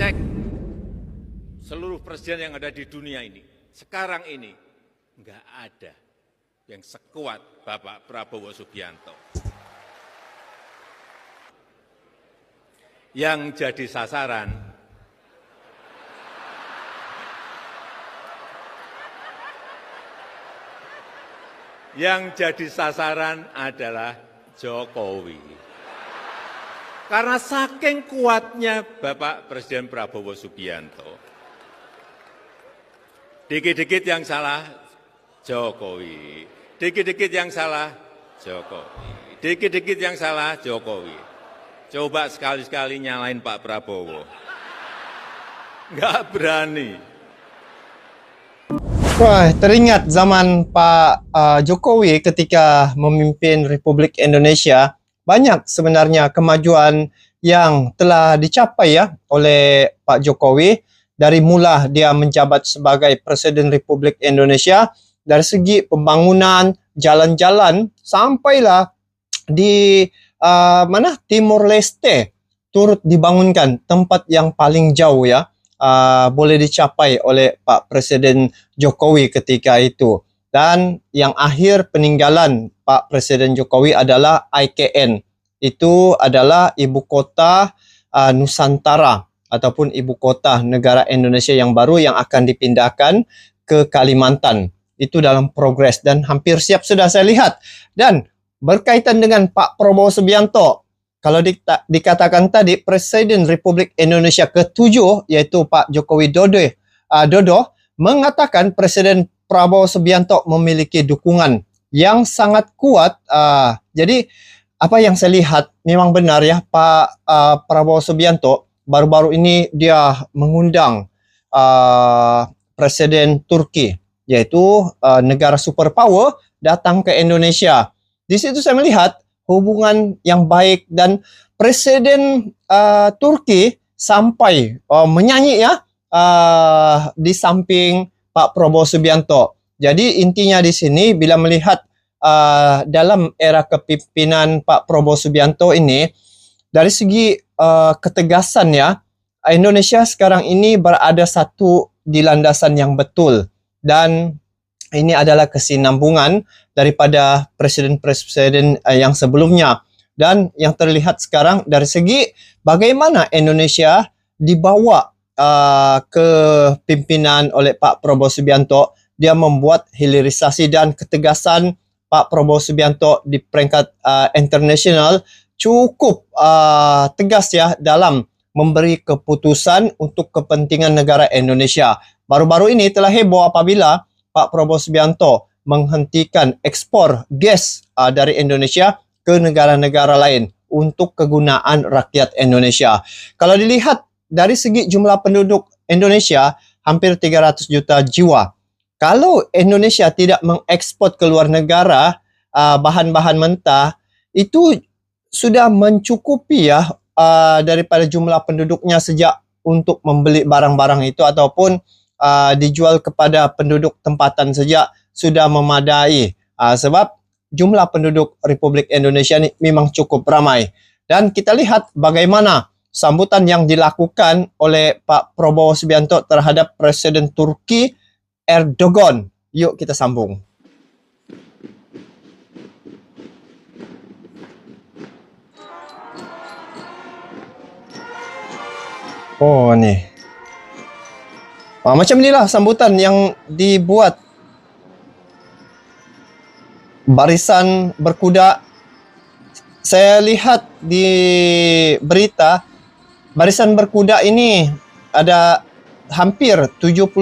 cek seluruh presiden yang ada di dunia ini, sekarang ini nggak ada yang sekuat Bapak Prabowo Subianto. Yang jadi sasaran adalah Jokowi. Karena saking kuatnya Bapak Presiden Prabowo Subianto. Dikit-dikit yang salah Jokowi, dikit-dikit yang salah Jokowi, dikit-dikit yang salah Jokowi. Coba sekali-sekali nyalain Pak Prabowo. Nggak berani. Wah, teringat zaman Pak Jokowi ketika memimpin Republik Indonesia, banyak sebenarnya kemajuan yang telah dicapai ya oleh Pak Jokowi. Dari mula dia menjabat sebagai Presiden Republik Indonesia, dari segi pembangunan jalan-jalan sampailah di Timor Leste turut dibangunkan, tempat yang paling jauh ya boleh dicapai oleh Pak Presiden Jokowi ketika itu. Dan yang akhir peninggalan Pak Presiden Jokowi adalah IKN. Itu adalah ibu kota Nusantara ataupun ibu kota negara Indonesia yang baru yang akan dipindahkan ke Kalimantan. Itu dalam progres dan hampir siap sudah saya lihat. Dan berkaitan dengan Pak Prabowo Subianto, kalau dikatakan tadi Presiden Republik Indonesia ke-7 yaitu Pak Joko Widodo mengatakan Presiden Prabowo Subianto memiliki dukungan yang sangat kuat. Jadi apa yang saya lihat memang benar ya, Pak Prabowo Subianto baru-baru ini dia mengundang Presiden Turki, yaitu negara superpower, datang ke Indonesia. Di situ saya melihat hubungan yang baik dan Presiden Turki sampai menyanyi ya di samping Pak Prabowo Subianto. Jadi intinya di sini bila melihat dalam era kepemimpinan Pak Prabowo Subianto ini, dari segi ketegasan ya, Indonesia sekarang ini berada satu di landasan yang betul. Dan ini adalah kesinambungan daripada presiden-presiden yang sebelumnya. Dan yang terlihat sekarang dari segi bagaimana Indonesia dibawa ke pimpinan oleh Pak Prabowo Subianto, dia membuat hilirisasi dan ketegasan Pak Prabowo Subianto di peringkat internasional cukup tegas ya dalam memberi keputusan untuk kepentingan negara Indonesia. Baru-baru ini telah heboh apabila Pak Prabowo Subianto menghentikan ekspor gas dari Indonesia ke negara-negara lain untuk kegunaan rakyat Indonesia. Kalau dilihat dari segi jumlah penduduk Indonesia hampir 300 juta jiwa. Kalau Indonesia tidak mengekspor ke luar negara bahan-bahan mentah, itu sudah mencukupi ya daripada jumlah penduduknya sejak untuk membeli barang-barang itu ataupun dijual kepada penduduk tempatan saja sudah memadai. Sebab jumlah penduduk Republik Indonesia ini memang cukup ramai. Dan kita lihat bagaimana sambutan yang dilakukan oleh Pak Prabowo Subianto terhadap Presiden Turki Erdogan. Yuk kita sambung. Oh nih. Macam inilah sambutan yang dibuat. Barisan berkuda. Saya lihat di berita, barisan berkuda ini ada hampir 75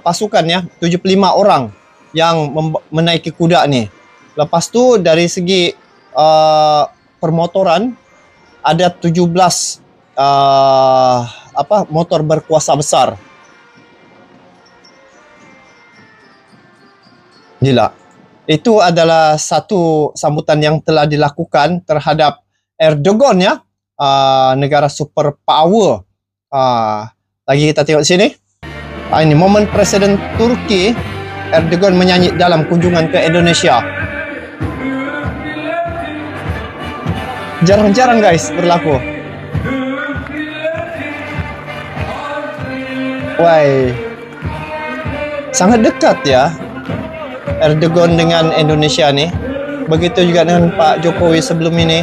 pasukan ya, 75 orang yang menaiki kuda nih. Lepas tu dari segi permotoran ada 17 motor berkuasa besar. Gila. Itu adalah satu sambutan yang telah dilakukan terhadap Erdogan ya, negara superpower. Lagi kita tengok sini. Ini momen Presiden Turki Erdogan menyanyi dalam kunjungan ke Indonesia. Jarang-jarang guys berlaku. Why, sangat dekat ya Erdogan dengan Indonesia nih. Begitu juga dengan Pak Jokowi sebelum ini.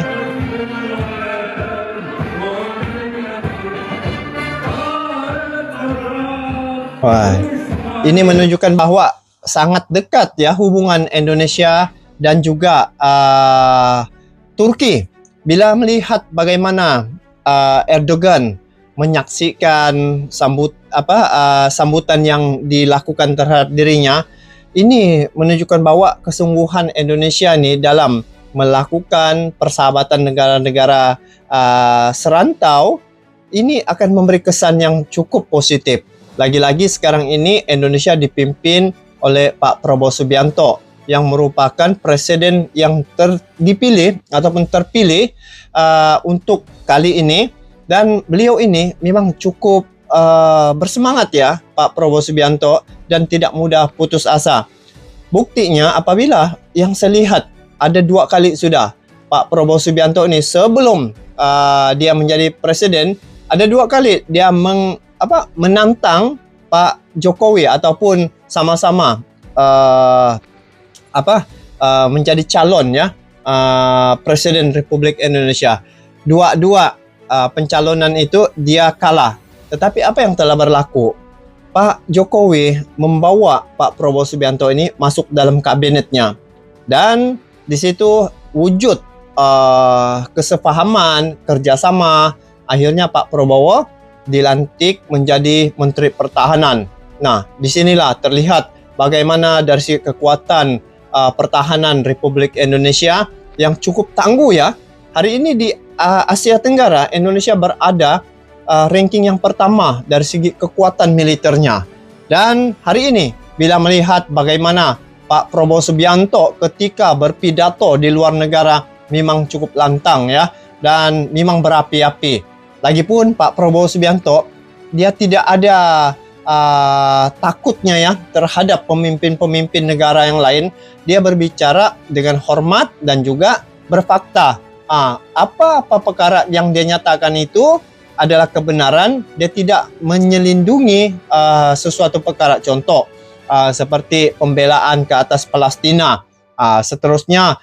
Wah, ini menunjukkan bahwa sangat dekat ya hubungan Indonesia dan juga Turki. Bila melihat bagaimana Erdogan menyaksikan sambutan yang dilakukan terhadap dirinya, ini menunjukkan bahwa kesungguhan Indonesia nih dalam melakukan persahabatan negara-negara serantau ini akan memberi kesan yang cukup positif. Lagi-lagi sekarang ini Indonesia dipimpin oleh Pak Prabowo Subianto yang merupakan presiden yang dipilih ataupun terpilih untuk kali ini, dan beliau ini memang cukup bersemangat ya Pak Prabowo Subianto dan tidak mudah putus asa. Buktinya apabila yang saya lihat ada 2 kali sudah Pak Prabowo Subianto ini sebelum dia menjadi presiden, ada 2 kali dia menantang Pak Jokowi ataupun sama-sama menjadi calon ya Presiden Republik Indonesia. Dua pencalonan itu dia kalah. Tetapi apa yang telah berlaku? Pak Jokowi membawa Pak Prabowo Subianto ini masuk dalam kabinetnya, dan di situ wujud kesepahaman, kerjasama. Akhirnya Pak Prabowo dilantik menjadi Menteri Pertahanan. Nah, disinilah terlihat bagaimana dari segi kekuatan pertahanan Republik Indonesia yang cukup tangguh ya. Hari ini di Asia Tenggara, Indonesia berada ranking yang pertama dari segi kekuatan militernya. Dan hari ini bila melihat bagaimana Pak Prabowo Subianto ketika berpidato di luar negara memang cukup lantang ya, dan memang berapi-api. Lagipun Pak Prabowo Subianto dia tidak ada takutnya ya terhadap pemimpin-pemimpin negara yang lain. Dia berbicara dengan hormat dan juga berfakta. Apa-apa perkara yang dia nyatakan itu adalah kebenaran. Dia tidak menyelindungi sesuatu perkara. Contoh seperti pembelaan ke atas Palestina. Seterusnya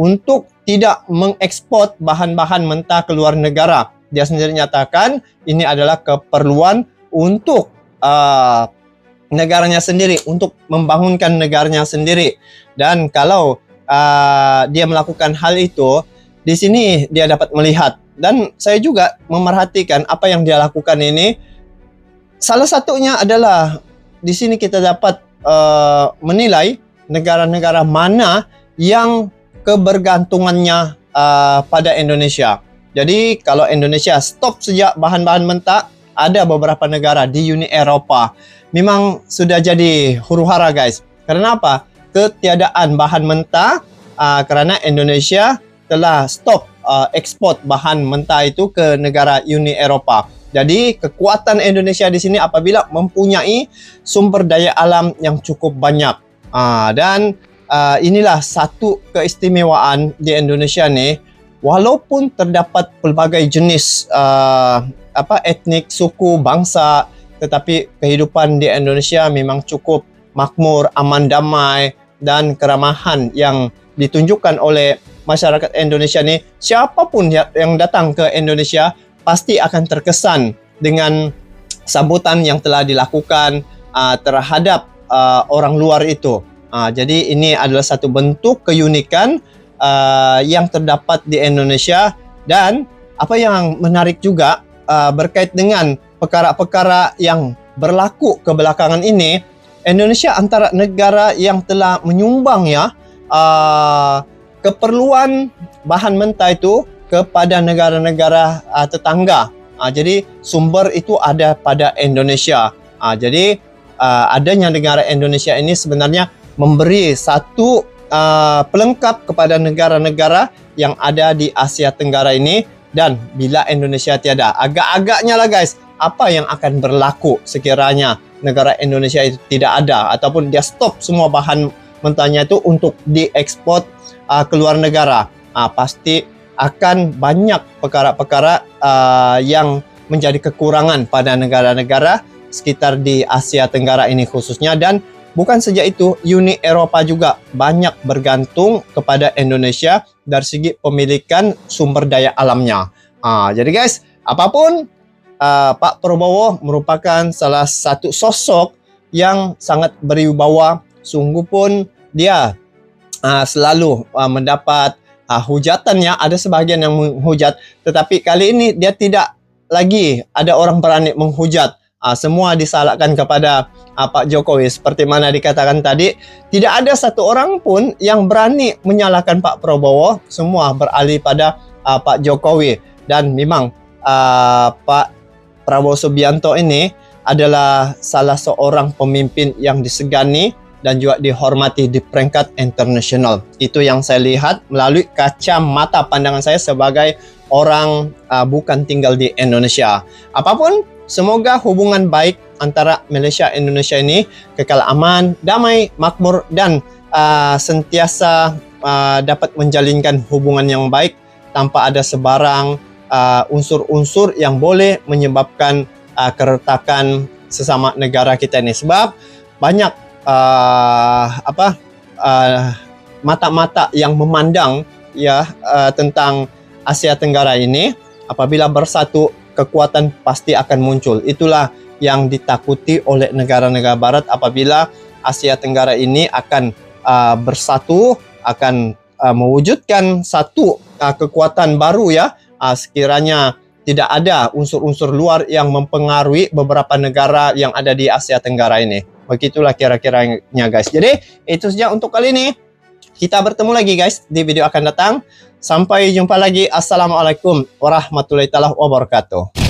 untuk tidak mengekspor bahan-bahan mentah ke luar negara. Dia sendiri nyatakan ini adalah keperluan untuk negaranya sendiri, untuk membangunkan negaranya sendiri. Dan kalau dia melakukan hal itu, di sini dia dapat melihat, dan saya juga memerhatikan apa yang dia lakukan ini. Salah satunya adalah di sini kita dapat menilai negara-negara mana yang kebergantungannya pada Indonesia. Jadi kalau Indonesia stop sejak bahan-bahan mentah, ada beberapa negara di Uni Eropa memang sudah jadi huru-hara guys. Karena apa? Ketiadaan bahan mentah, karena Indonesia telah stop ekspor bahan mentah itu ke negara Uni Eropa. Jadi kekuatan Indonesia di sini apabila mempunyai sumber daya alam yang cukup banyak. Dan inilah satu keistimewaan di Indonesia nih, walaupun terdapat pelbagai jenis etnik, suku, bangsa, tetapi kehidupan di Indonesia memang cukup makmur, aman, damai, dan keramahan yang ditunjukkan oleh masyarakat Indonesia nih. Siapapun yang datang ke Indonesia pasti akan terkesan dengan sambutan yang telah dilakukan terhadap orang luar itu. Jadi ini adalah satu bentuk keunikan yang terdapat di Indonesia. Dan apa yang menarik juga berkait dengan perkara-perkara yang berlaku kebelakangan ini, Indonesia antara negara yang telah menyumbang ya keperluan bahan mentah itu kepada negara-negara tetangga. Jadi sumber itu ada pada Indonesia. Jadi adanya negara Indonesia ini sebenarnya memberi satu pelengkap kepada negara-negara yang ada di Asia Tenggara ini. Dan bila Indonesia tiada, agak-agaknya lah guys, apa yang akan berlaku sekiranya negara Indonesia itu tidak ada, ataupun dia stop semua bahan mentahnya itu untuk diekspor ke luar negara. Pasti akan banyak perkara-perkara yang menjadi kekurangan pada negara-negara sekitar di Asia Tenggara ini khususnya. Dan bukan saja itu, Uni Eropa juga banyak bergantung kepada Indonesia dari segi pemilikan sumber daya alamnya. Jadi guys, apapun Pak Prabowo merupakan salah satu sosok yang sangat berwibawa. Sungguh pun dia selalu mendapat hujatannya, ada sebahagian yang menghujat, tetapi kali ini dia tidak lagi ada orang berani menghujat. Semua disalahkan kepada Pak Jokowi. Seperti mana dikatakan tadi, tidak ada satu orang pun yang berani menyalahkan Pak Prabowo. Semua beralih pada Pak Jokowi. Dan memang Pak Prabowo Subianto ini adalah salah seorang pemimpin yang disegani dan juga dihormati di peringkat internasional. Itu yang saya lihat melalui kacamata pandangan saya sebagai orang bukan tinggal di Indonesia. Apapun, semoga hubungan baik antara Malaysia dan Indonesia ini kekal aman, damai, makmur, dan sentiasa dapat menjalinkan hubungan yang baik tanpa ada sebarang unsur-unsur yang boleh menyebabkan keretakan sesama negara kita ini. Sebab banyak mata-mata yang memandang tentang Asia Tenggara ini. Apabila bersatu, kekuatan pasti akan muncul. Itulah yang ditakuti oleh negara-negara barat apabila Asia Tenggara ini akan bersatu, akan mewujudkan satu kekuatan baru sekiranya tidak ada unsur-unsur luar yang mempengaruhi beberapa negara yang ada di Asia Tenggara ini. Begitulah kira-kiranya guys. Jadi itu saja untuk kali ini. Kita bertemu lagi guys di video akan datang. Sampai jumpa lagi. Assalamualaikum warahmatullahi wabarakatuh.